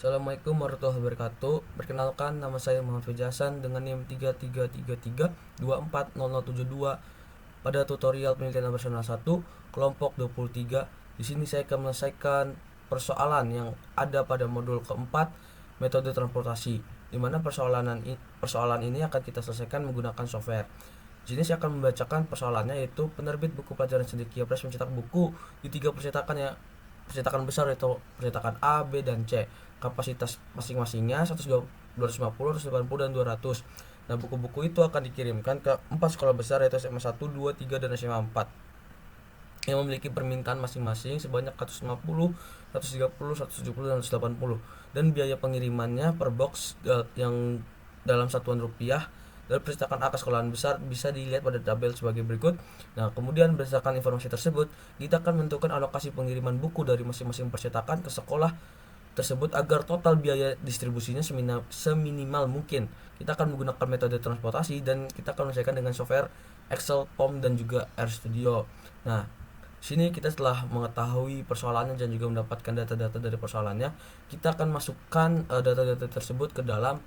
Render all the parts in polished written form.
Assalamualaikum warahmatullahi wabarakatuh. Perkenalkan, nama saya Muhammad Fijasan dengan NIM 3333240072 pada tutorial penelitian operasional 1 kelompok 23. Di sini saya akan menyelesaikan persoalan yang ada pada modul keempat metode transportasi, di mana persoalan ini akan kita selesaikan menggunakan software. Di sini saya akan membacakan persoalannya, yaitu penerbit buku pelajaran Cendekia Press mencetak buku di 3 percetakan percetakan besar, yaitu percetakan A, B, dan C. Kapasitas masing-masingnya 120, 250, 180, dan 200. Nah, buku-buku itu akan dikirimkan ke 4 sekolah besar, yaitu SMA 1, 2, 3, dan SMA 4 yang memiliki permintaan masing-masing sebanyak 150, 130, 170, dan 180. Dan biaya pengirimannya per box yang dalam satuan rupiah dari percetakan A ke sekolahan besar bisa dilihat pada tabel sebagai berikut. Nah, kemudian berdasarkan informasi tersebut, kita akan menentukan alokasi pengiriman buku dari masing-masing percetakan ke sekolah tersebut agar total biaya distribusinya seminimal mungkin. Kita akan menggunakan metode transportasi dan kita akan menyelesaikan dengan software Excel, POM, dan juga RStudio. Nah, sini kita setelah mengetahui persoalannya dan juga mendapatkan data-data dari persoalannya, kita akan masukkan data-data tersebut ke dalam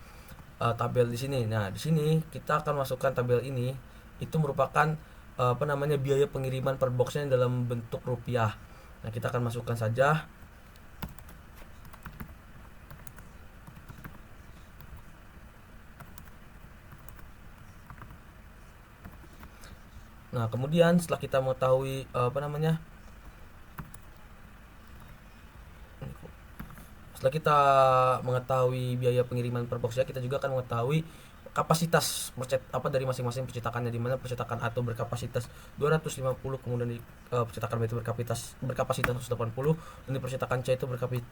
tabel di sini. Nah, di sini kita akan masukkan tabel ini, itu merupakan biaya pengiriman per boxnya dalam bentuk rupiah. Nah, kita akan masukkan saja. Nah, kemudian setelah kita mengetahui setelah kita mengetahui biaya pengiriman per boxnya, kita juga akan mengetahui kapasitas dari masing-masing percetakannya, di mana percetakan A itu berkapasitas 250, kemudian di percetakan B itu berkapasitas 180, dan di percetakan C itu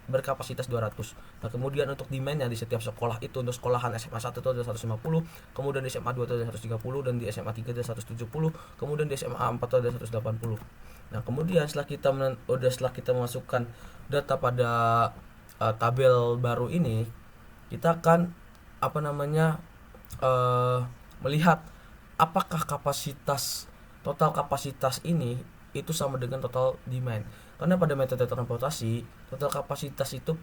berkapasitas 200. Nah, kemudian untuk demandnya di setiap sekolah itu, untuk sekolahan SMA 1 itu ada 150, kemudian di SMA 2 itu ada 130, dan di SMA 3 ada 170, kemudian di SMA 4 itu ada 180. Nah, kemudian setelah kita masukkan data pada tabel baru ini, kita akan melihat apakah total kapasitas ini itu sama dengan total demand. Karena pada metode transportasi, total kapasitas itu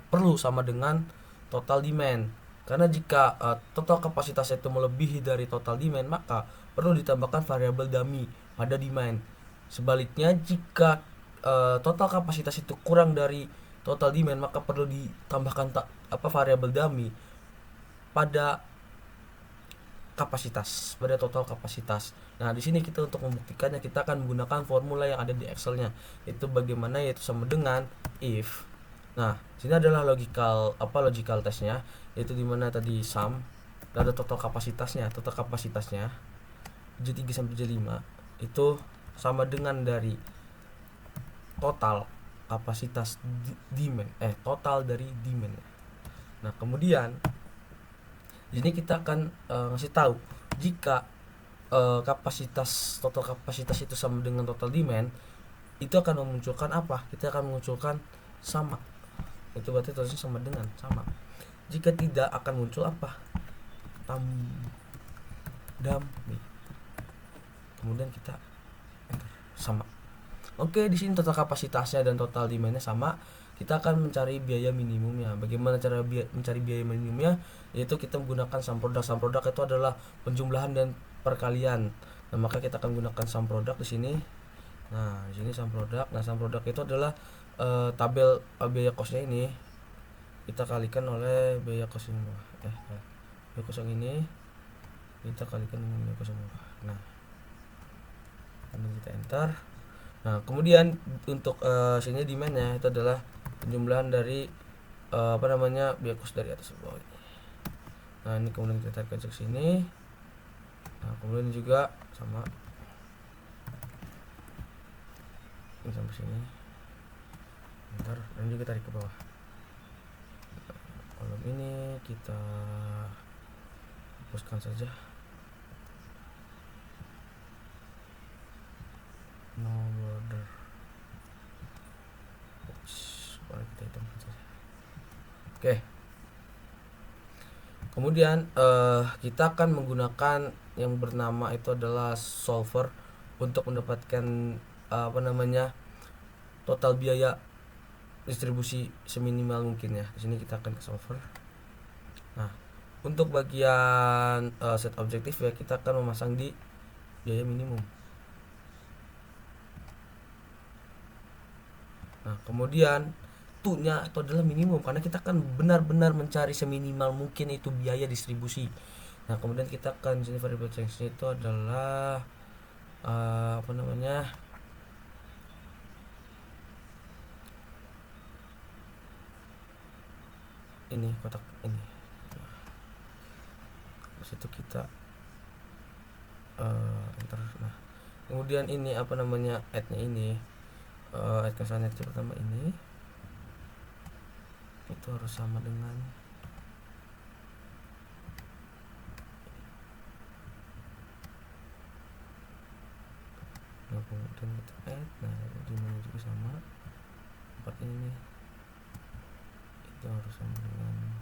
perlu sama dengan total demand. Karena jika total kapasitas itu melebihi dari total demand, maka perlu ditambahkan variabel dummy pada demand. Sebaliknya, jika total kapasitas itu kurang dari total demand, maka perlu ditambahkan variabel dummy pada total kapasitas. Nah, di sini kita untuk membuktikannya, kita akan menggunakan formula yang ada di Excel-nya, yaitu sama dengan if. Nah, sini adalah logical testnya, yaitu dimana tadi sum, ada total kapasitasnya J3 sampai J5 itu sama dengan dari total kapasitas total dari demand. Nah, kemudian di sini kita akan ngasih tahu jika total kapasitas itu sama dengan total demand, itu akan memunculkan apa? Kita akan memunculkan sama. Itu berarti tulisnya sama dengan sama. Jika tidak, akan muncul apa? Dummy. Kemudian kita enter sama. Oke, di sini total kapasitasnya dan total demandnya sama. Kita akan mencari biaya minimumnya. Bagaimana cara mencari biaya minimumnya? Yaitu kita menggunakan sum product. Sum product itu adalah penjumlahan dan perkalian. Nah, maka kita akan menggunakan sum product di sini. Nah, di sini sum product. Nah, sum product itu adalah tabel biaya kosnya ini kita kalikan oleh biaya kos ini. Biaya kos yang ini kita kalikan dengan biaya kos yang bawah. Nah, kemudian kita enter. Nah, kemudian untuk sini demandnya itu adalah penjumlahan dari biaya kos dari atas ke bawah ini. Nah, ini kemudian kita tarik ke sini. Nah, kemudian juga sama ini sampai sini. Bentar, dan juga tarik ke bawah. Kolom ini kita hapuskan saja. No border. Kita hitungkan saja. Oke. Kemudian kita akan menggunakan yang bernama itu adalah solver untuk mendapatkan total biaya distribusi seminimal mungkin ya. Di sini kita akan ke solver. Nah, untuk bagian set objektif ya, kita akan memasang di biaya minimum. Nah, kemudian tunya itu adalah minimum karena kita akan benar-benar mencari seminimal mungkin itu biaya distribusi. Nah, kemudian kita akan sini variable change itu adalah apa namanya? Ini kotak ini. Nah, situ kita enter. Nah, kemudian ini apa namanya? Add-nya ini add kesannya pertama ini itu harus sama dengan kemudian kita add. Nah, di mana juga sama tempat ini itu harus sama dengan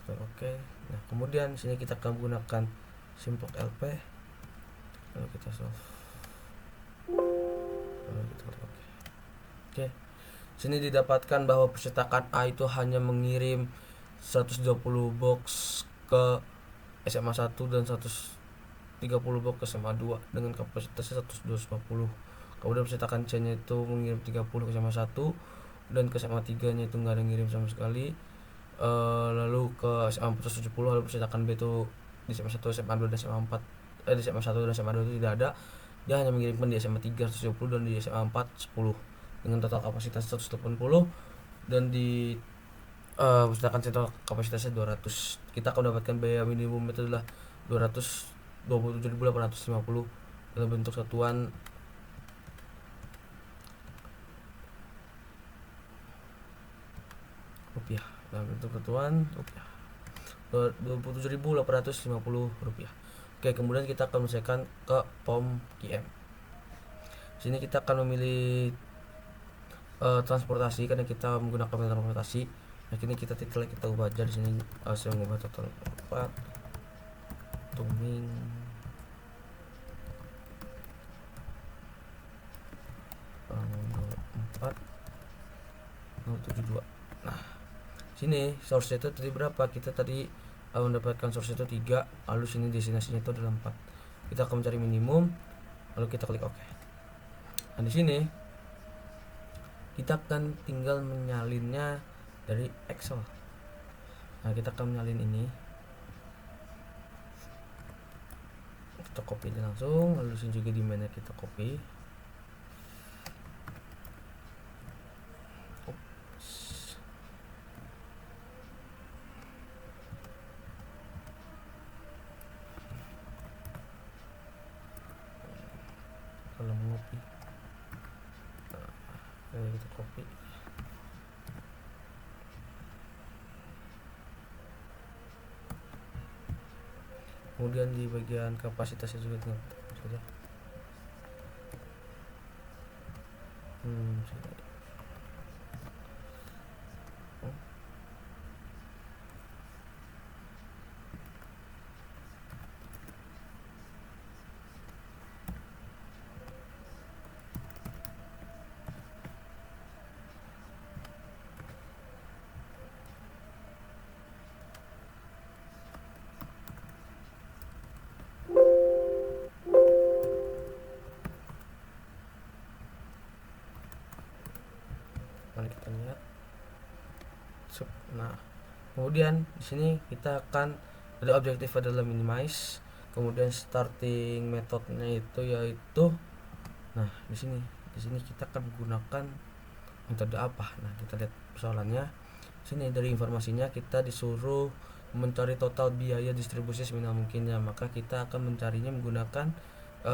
oke. Nah, kemudian sini kita akan menggunakan simplok LP. Lalu kita solve. Lalu kita klik oke. Sini didapatkan bahwa percetakan A itu hanya mengirim 120 box ke SMA 1 dan 130 box ke SMA 2 dengan kapasitasnya 250. Kemudian percetakan C nya itu mengirim 30 ke SMA 1 dan ke SMA 3 nya itu nggak ada ngirim sama sekali. Lalu ke SMA 470. Lalu percetakan B itu di SMA 1, SMA 2 dan SMA 4 di SMA 1 dan SMA 2 itu tidak ada. Dia hanya mengirimkan di SMA 3 170 dan di SMA 4 10 dengan total kapasitas 180 dan di percetakan C kapasitasnya 200. Kita akan mendapatkan biaya minimum itu adalah 227.850 dalam bentuk satuan rupiah. Dalam bentuk satuan rupiah 27.850 rupiah. Oke, kemudian kita akan menyelesaikan ke POM QM. Sini kita akan memilih transportasi karena kita menggunakan transportasi. Nah, ini kita titel kita ubah aja di sini. Saya mengubah total 4 tuming 4 072. Nah, sini source itu tadi berapa? Kita tadi mendapatkan source itu 3, lalu sini destinasinya itu adalah 4. Kita akan mencari minimum, lalu kita klik OK. Nah, di sini kita akan tinggal menyalinnya dari Excel. Nah, kita akan menyalin ini. Kita copy langsung, lalu sini juga di mana kita copy. Kalau ngopi, nah, kita copy. Kemudian di bagian kapasitasnya juga tinggal saja. Mari kita lihat. Nah, kemudian di sini kita akan ada objektif adalah minimize, kemudian starting metodenya itu yaitu, nah di sini kita akan menggunakan metode apa. Nah, kita lihat persoalannya. Sini dari informasinya kita disuruh mencari total biaya distribusi seminimal mungkinnya, maka kita akan mencarinya menggunakan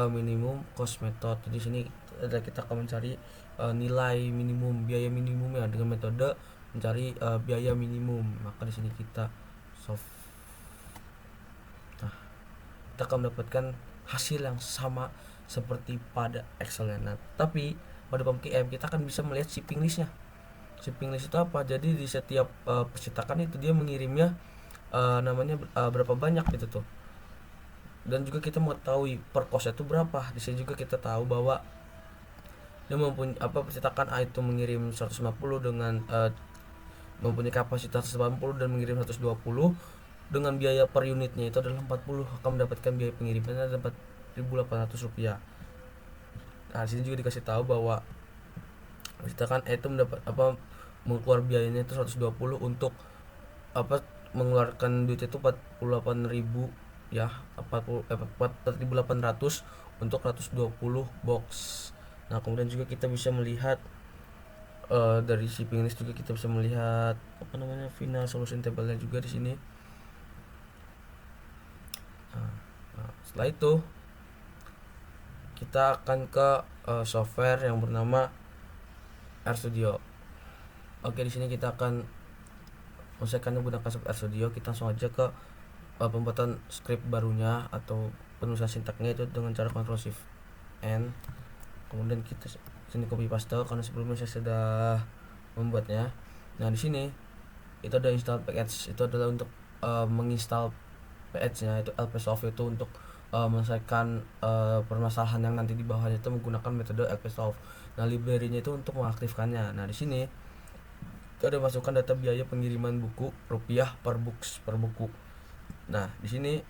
minimum cost method. Jadi sini kita akan mencari nilai minimum, biaya minimumnya dengan metode mencari biaya minimum. Maka di sini kita solve. Nah, kita akan mendapatkan hasil yang sama seperti pada Excel. Nah, tapi pada POM QM kita akan bisa melihat shipping listnya. Shipping list itu apa? Jadi di setiap percetakan itu dia mengirimnya namanya berapa banyak gitu tuh. dan juga kita mengetahui per kosnya itu berapa. Di sini juga kita tahu bahwa dia mempunyai percetakan A itu mengirim 150 dengan mempunyai kapasitas 80 dan mengirim 120 dengan biaya per unitnya itu adalah 40, akan mendapatkan biaya pengirimannya adalah 4.800 rupiah. Nah, di sini juga dikasih tahu bahwa percetakan A itu mendapat mengeluar biayanya itu 120 untuk mengeluarkan duit itu 48.000 ya, 4.800 untuk 120 box. Nah, kemudian juga kita bisa melihat dari shipping list juga kita bisa melihat final solution table-nya juga di sini. Nah, setelah itu kita akan ke software yang bernama RStudio. Oke, di sini kita akan menyelesaikan menggunakan software RStudio. Kita langsung aja ke pembuatan script barunya atau penulisan sintaknya itu dengan cara Ctrl Shift N. Kemudian kita sini copy paste karena sebelumnya saya sudah membuatnya. Nah, di sini itu ada install package, itu adalah untuk menginstal package-nya, itu LPsolve itu untuk menyelesaikan permasalahan yang nanti di bawahnya itu menggunakan metode LPsolve. Nah, library-nya itu untuk mengaktifkannya. Nah, di sini itu ada masukkan data biaya pengiriman buku rupiah per buku. Nah, di sini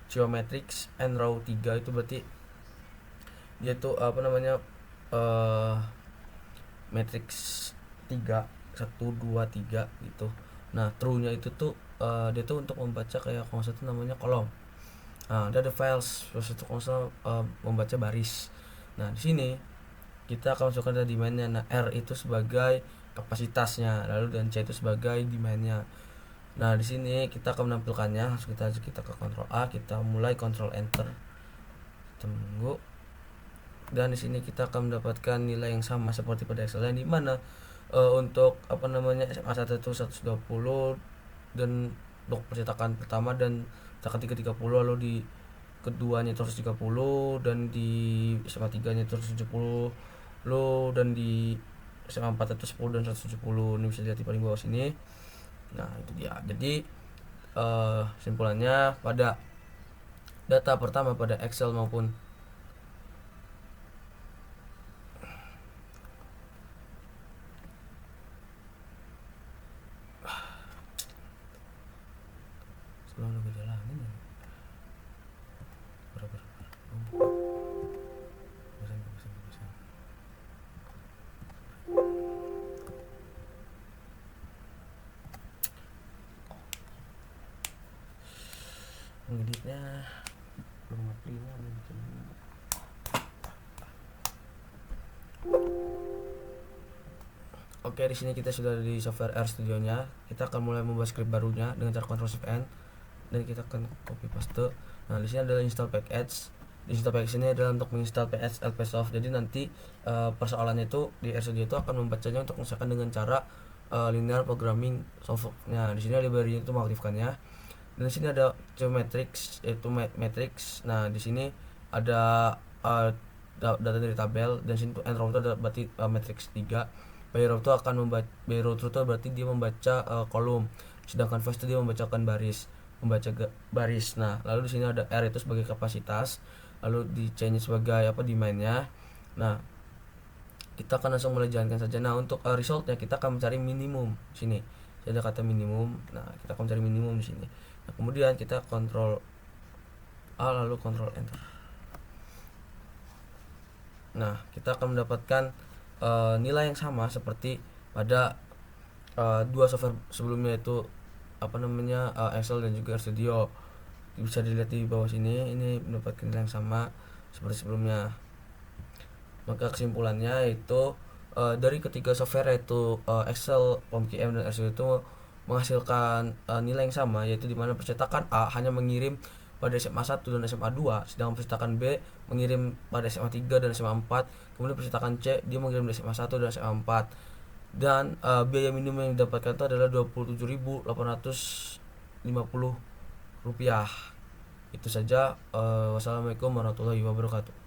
geometrics and row 3 itu berarti yaitu matrix 3 1 2 3 gitu. Nah, true-nya itu tuh dia tuh untuk membaca kayak kalau itu namanya kolom. Nah, dia ada files itu kalau membaca baris. Nah, di sini kita akan masukkan data demand-nya. Nah, R itu sebagai kapasitasnya, lalu dan C itu sebagai demand-nya. Nah, di sini kita akan menampilkannya. Kita ke Ctrl A, kita mulai Ctrl Enter. Kita menunggu. Dan di sini kita akan mendapatkan nilai yang sama seperti pada Excel, yang dimana untuk SMA 1 itu 120 dan untuk percetakan pertama dan percetakan 330, lalu di keduanya itu 130 dan di SMA 3 nya itu 170 dan di SMA 4 itu 10 dan 170. Ini bisa dilihat di paling bawah sini. Nah, itu dia. Jadi simpulannya pada data pertama pada Excel maupun sebelum gue jalanin ya. Berapa? Ngeditnya belum nge-print. Oke, di sini kita sudah di software RStudio-nya. Kita akan mulai membuat script barunya dengan cara Ctrl Shift N dan kita akan copy paste. Nah, di sini adalah install package. Di install package ini adalah untuk menginstal PS LPsolve. Jadi nanti persoalannya itu di RStudio itu akan membacanya untuk misalkan dengan cara linear programming software-nya. Di sini library itu mengaktifkannya. Dan di sini ada geometrics yaitu matrix. Nah, di sini ada data dari tabel, dan sini and row itu ada berarti matrix 3. By row itu akan membaca, by row itu berarti dia membaca kolom, sedangkan first itu dia membacakan baris. Nah, lalu di sini ada R itu sebagai kapasitas, lalu di C-nya sebagai demand-nya. Nah, kita akan langsung mulai jalankan saja. Nah, untuk resultnya kita akan mencari minimum sini. Ada kata minimum. Nah, kita akan mencari minimum di sini. Nah, kemudian kita Ctrl A lalu Ctrl Enter. Nah, kita akan mendapatkan nilai yang sama seperti pada dua software sebelumnya, yaitu Excel dan juga RStudio. Bisa dilihat di bawah sini, ini mendapatkan nilai yang sama seperti sebelumnya. Maka kesimpulannya itu dari ketiga software yaitu Excel, POMQM dan RStudio itu menghasilkan nilai yang sama, yaitu dimana percetakan A hanya mengirim pada SMA 1 dan SMA 2, sedangkan percetakan B mengirim pada SMA 3 dan SMA 4, kemudian percetakan C dia mengirim dari SMA 1 dan SMA 4. Dan biaya minimum yang didapatkan itu adalah 27.850 rupiah. Itu saja. Wassalamualaikum warahmatullahi wabarakatuh.